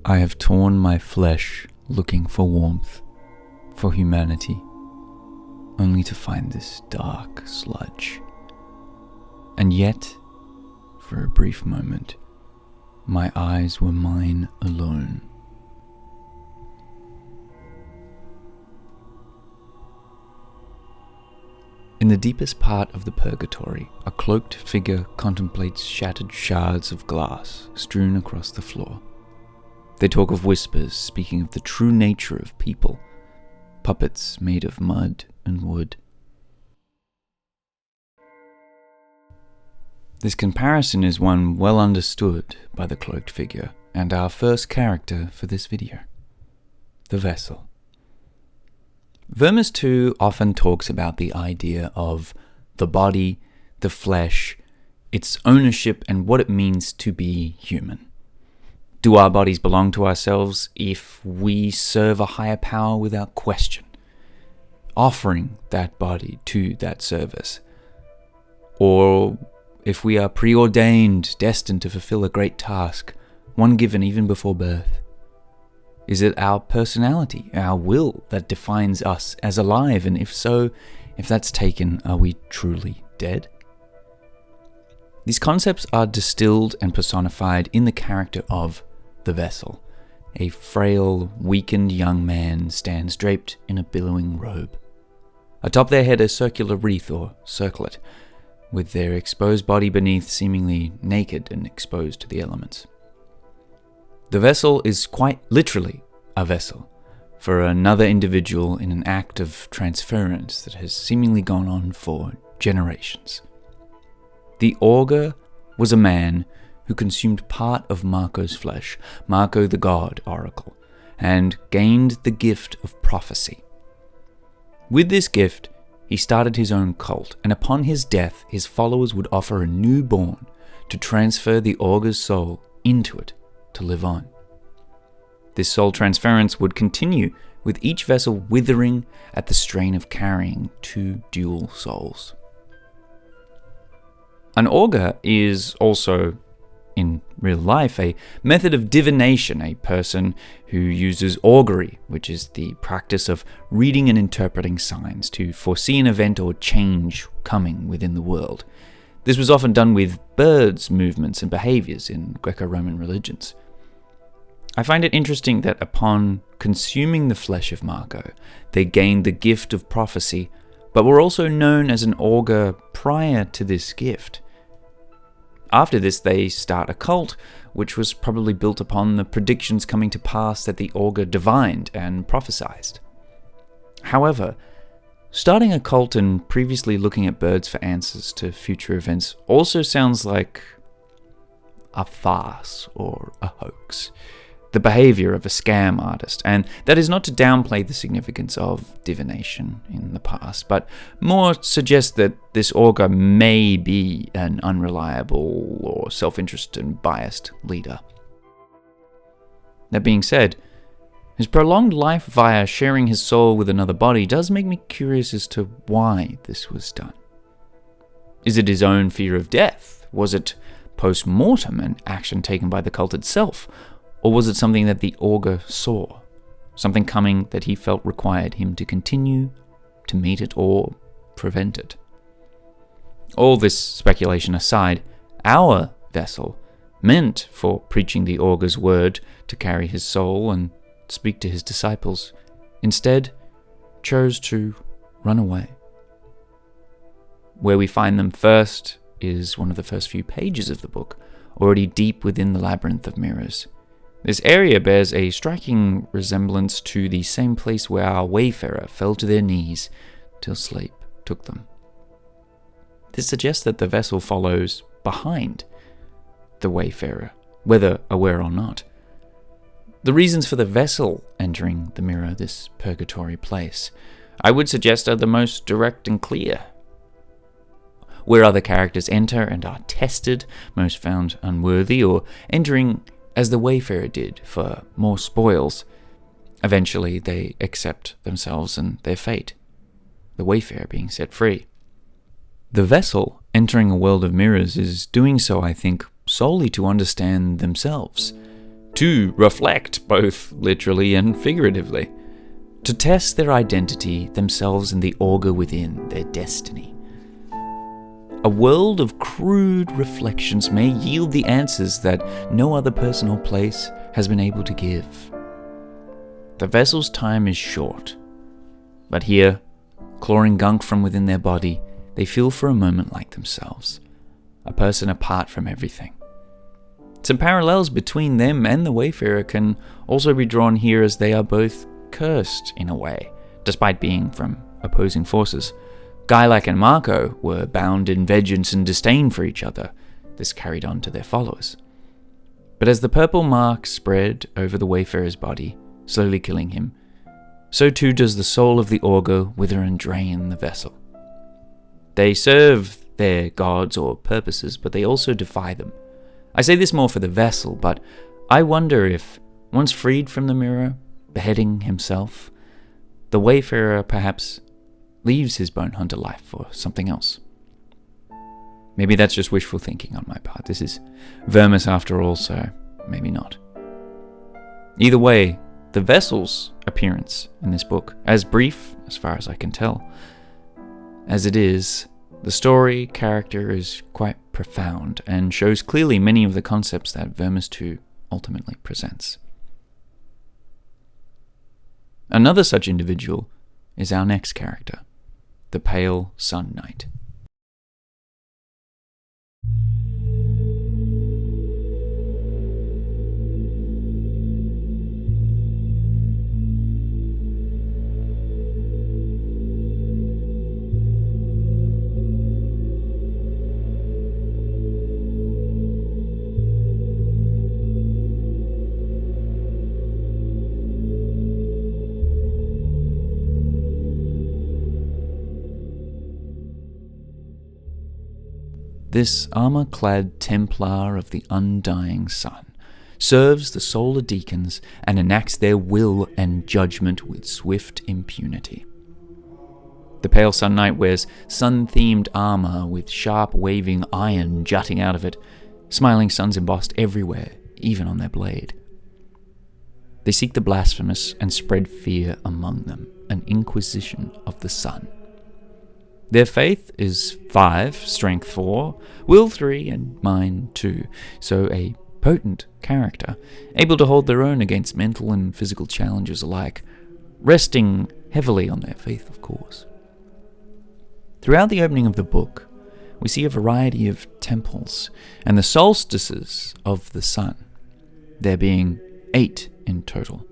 I have torn my flesh looking for warmth, for humanity, only to find this dark sludge. And yet, for a brief moment, my eyes were mine alone. In the deepest part of the purgatory, a cloaked figure contemplates shattered shards of glass strewn across the floor. They talk of whispers, speaking of the true nature of people, puppets made of mud and wood. This comparison is one well understood by the cloaked figure and our first character for this video, the vessel. VERMIS 2 often talks about the idea of the body, the flesh, its ownership, and what it means to be human. Do our bodies belong to ourselves if we serve a higher power without question, offering that body to that service? Or if we are preordained, destined to fulfill a great task, one given even before birth? Is it our personality, our will, that defines us as alive? And if so, if that's taken, are we truly dead? These concepts are distilled and personified in the character of the vessel. A frail, weakened young man stands draped in a billowing robe. Atop their head a circular wreath or circlet, with their exposed body beneath seemingly naked and exposed to the elements. The vessel is quite literally a vessel for another individual in an act of transference that has seemingly gone on for generations. The augur was a man who consumed part of Marco's flesh, Marco the god oracle, and gained the gift of prophecy. With this gift, he started his own cult, and upon his death, his followers would offer a newborn to transfer the augur's soul into it to live on. This soul transference would continue, with each vessel withering at the strain of carrying two dual souls. An augur is also, in real life, a method of divination, a person who uses augury, which is the practice of reading and interpreting signs to foresee an event or change coming within the world. This was often done with birds' movements and behaviors in Greco-Roman religions. I find it interesting that upon consuming the flesh of Marco, they gained the gift of prophecy, but were also known as an augur prior to this gift. After this, they start a cult, which was probably built upon the predictions coming to pass that the augur divined and prophesied. However, starting a cult and previously looking at birds for answers to future events also sounds like a farce or a hoax, the behavior of a scam artist, and that is not to downplay the significance of divination in the past, but more suggest that this augur may be an unreliable or self-interested and biased leader. That being said, his prolonged life via sharing his soul with another body does make me curious as to why this was done. Is it his own fear of death? Was it post-mortem an action taken by the cult itself? Or was it something that the augur saw? Something coming that he felt required him to continue to meet it or prevent it? All this speculation aside, our vessel, meant for preaching the augur's word to carry his soul and speak to his disciples, instead chose to run away. Where we find them first is one of the first few pages of the book, already deep within the labyrinth of mirrors. This area bears a striking resemblance to the same place where our wayfarer fell to their knees till sleep took them. This suggests that the vessel follows behind the wayfarer, whether aware or not. The reasons for the vessel entering the mirror, this purgatory place, I would suggest are the most direct and clear. Where other characters enter and are tested, most found unworthy, or entering as the wayfarer did for more spoils, eventually they accept themselves and their fate, the wayfarer being set free. The vessel entering a world of mirrors is doing so, I think, solely to understand themselves, to reflect both literally and figuratively, to test their identity, themselves, and the augur within, their destiny. A world of crude reflections may yield the answers that no other person or place has been able to give. The vessel's time is short, but here, clawing gunk from within their body, they feel for a moment like themselves, a person apart from everything. Some parallels between them and the Wayfarer can also be drawn here, as they are both cursed in a way, despite being from opposing forces. Gailac and Marco were bound in vengeance and disdain for each other. This carried on to their followers. But as the purple mark spread over the Wayfarer's body, slowly killing him, so too does the soul of the augur wither and drain the vessel. They serve their gods or purposes, but they also defy them. I say this more for the vessel, but I wonder if, once freed from the mirror, beheading himself, the Wayfarer perhaps leaves his bone hunter life for something else. Maybe that's just wishful thinking on my part. This is VERMIS after all, so maybe not. Either way, the vessel's appearance in this book, as brief, as far as I can tell, as it is, the story character is quite profound and shows clearly many of the concepts that VERMIS 2 ultimately presents. Another such individual is our next character, the Pale Sun Knight. This armor-clad Templar of the undying sun serves the solar deacons and enacts their will and judgment with swift impunity. The Pale Sun Knight wears sun-themed armor with sharp waving iron jutting out of it, smiling suns embossed everywhere, even on their blade. They seek the blasphemous and spread fear among them, an inquisition of the sun. Their faith is 5, strength 4, will 3, and mind 2, so a potent character, able to hold their own against mental and physical challenges alike, resting heavily on their faith, of course. Throughout the opening of the book, we see a variety of temples and the solstices of the sun, there being 8 in total.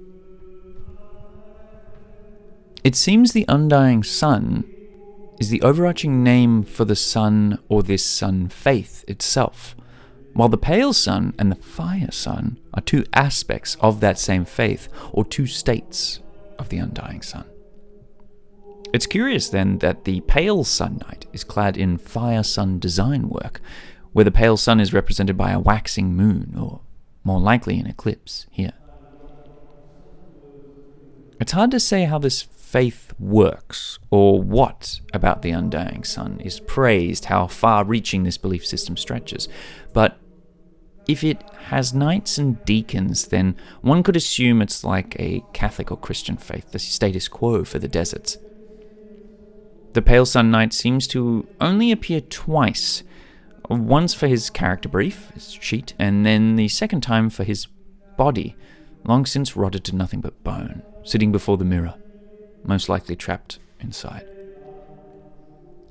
It seems the undying sun is the overarching name for the sun or this sun faith itself, while the pale sun and the fire sun are 2 aspects of that same faith, or 2 states of the undying sun. It's curious then that the Pale Sun Knight is clad in fire sun design work, where the pale sun is represented by a waxing moon, or more likely an eclipse here. It's hard to say how this faith works, or what about the undying sun is praised, how far-reaching this belief system stretches. But if it has knights and deacons, then one could assume it's like a Catholic or Christian faith, the status quo for the deserts. The Pale Sun Knight seems to only appear twice, once for his character brief, his cheat, and then the second time for his body, long since rotted to nothing but bone, sitting before the mirror, most likely trapped inside.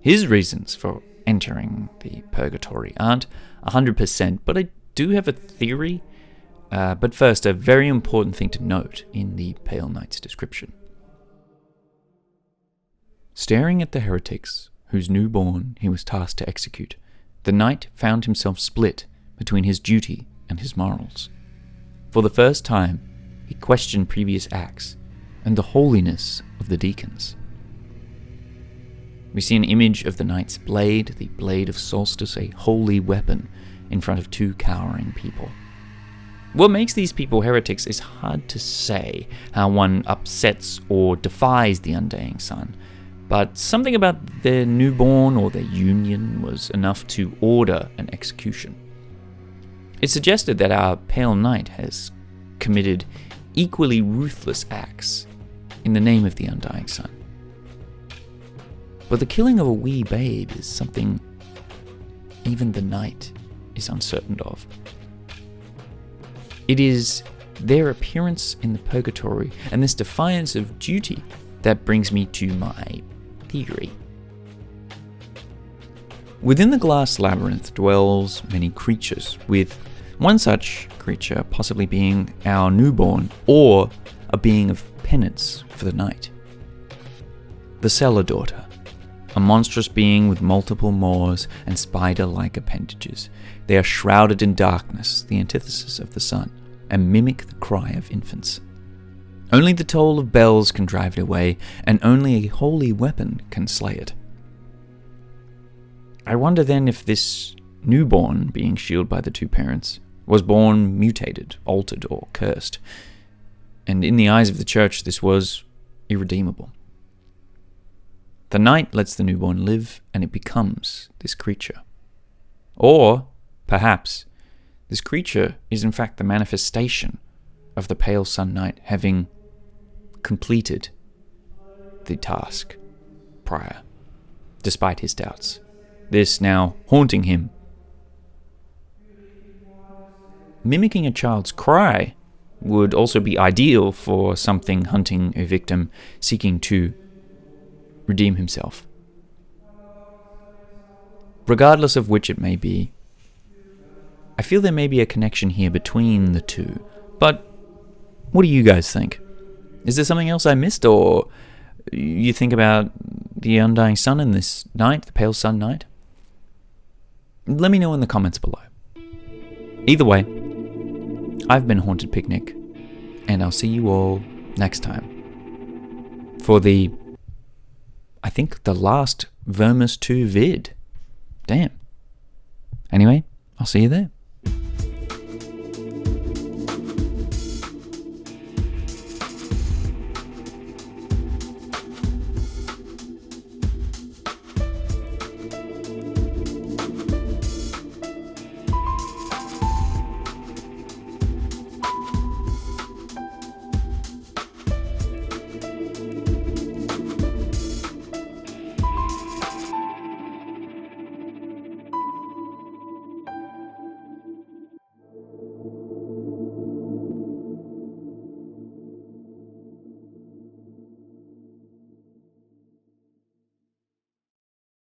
His reasons for entering the purgatory aren't 100%, but I do have a theory. But first, a very important thing to note in the Pale Knight's description. Staring at the heretics, whose newborn he was tasked to execute, the knight found himself split between his duty and his morals. For the first time, he questioned previous acts and the holiness of the deacons. We see an image of the knight's blade, the blade of solstice, a holy weapon, in front of 2 cowering people. What makes these people heretics is hard to say, how one upsets or defies the undying sun, but something about their newborn or their union was enough to order an execution. It suggested that our Pale Knight has committed equally ruthless acts in the name of the undying sun. But the killing of a wee babe is something even the night is uncertain of. It is their appearance in the purgatory and this defiance of duty that brings me to my theory. Within the glass labyrinth dwells many creatures, with one such creature possibly being our newborn or a being of penance for the night. The cellar daughter, a monstrous being with multiple maws and spider-like appendages. They are shrouded in darkness, the antithesis of the sun, and mimic the cry of infants. Only the toll of bells can drive it away, and only a holy weapon can slay it. I wonder then if this newborn, being shielded by the two parents, was born mutated, altered, or cursed. And in the eyes of the church, this was irredeemable. The night lets the newborn live, and it becomes this creature. Or, perhaps, this creature is in fact the manifestation of the pale sun knight having completed the task prior, despite his doubts. This now haunting him. Mimicking a child's cry would also be ideal for something hunting a victim seeking to redeem himself. Regardless of which it may be, I feel there may be a connection here between the two. But what do you guys think? Is there something else I missed, or you think about the undying sun in this night, the pale sun night? Let me know in the comments below. Either way, I've been Haunted Picnic, and I'll see you all next time for I think the last VERMIS 2 vid. Damn. Anyway, I'll see you there.